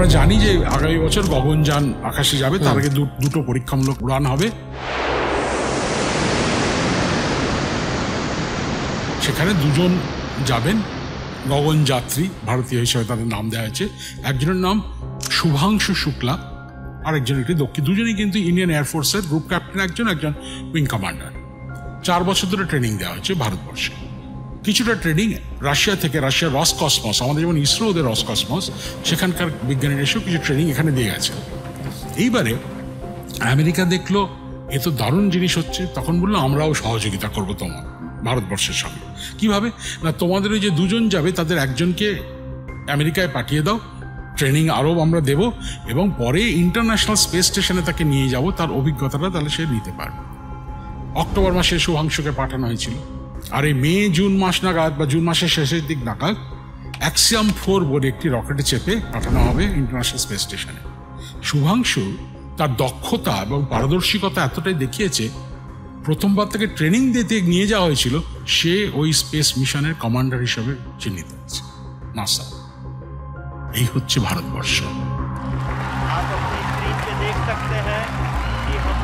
আমরা জানি যে আগামী বছর গগনযান আকাশে যাবে, তার আগে দুটো পরীক্ষামূলক উড়ান হবে। সেখানে দুজন যাবেন গগনযাত্রী, ভারতীয় হিসেবে তাদের নাম দেওয়া হয়েছে। একজনের নাম শুভাংশু শুক্লা, আর একজন একটি দুজনেই কিন্তু ইন্ডিয়ান এয়ারফোর্সের গ্রুপ ক্যাপ্টেন, একজন উইং কমান্ডার। 4 বছর ধরে ট্রেনিং দেওয়া হচ্ছে ভারতবর্ষে। কিছুটা ট্রেনিং রাশিয়া থেকে, রাশিয়ার রসকসমস, আমাদের যেমন ইসরো ওদের রসকসমস, সেখানকার বিজ্ঞানীরা এসেও কিছু ট্রেনিং এখানে দিয়ে গেছে। এইবারে আমেরিকা দেখলো এ তো দারুণ জিনিস হচ্ছে, তখন বললো আমরাও সহযোগিতা করবো তোমার ভারতবর্ষের সঙ্গে। কিভাবে না, তোমাদের ওই যে দুজন যাবে তাদের একজনকে আমেরিকায় পাঠিয়ে দাও, ট্রেনিং আরও আমরা দেব, এবং পরে ইন্টারন্যাশনাল স্পেস স্টেশনে তাকে নিয়ে যাব, তার অভিজ্ঞতাটা তাহলে সে নিতে পারবে। অক্টোবর মাসে শুভাংশুকে পাঠানো হয়েছিল, আর এই মে জুন মাস নাগাদ বা জুন মাসের শেষের দিক নাগাদ অ্যাক্সিয়াম 4 বলে একটি রকেটে চেপে পাঠানো হবে ইন্টারন্যাশনাল স্পেস স্টেশনে। শুভাংশু তার দক্ষতা এবং পারদর্শিকতা এতটাই দেখিয়েছে, প্রথমবার থেকে ট্রেনিং দিতে নিয়ে যাওয়া হয়েছিল, সে ওই স্পেস মিশনের কমান্ডার হিসেবে চিহ্নিত হয়েছে নাসা। এই হচ্ছে ভারতবর্ষ। आप अपनी स्क्रीन पे देख सकते हैं कि हम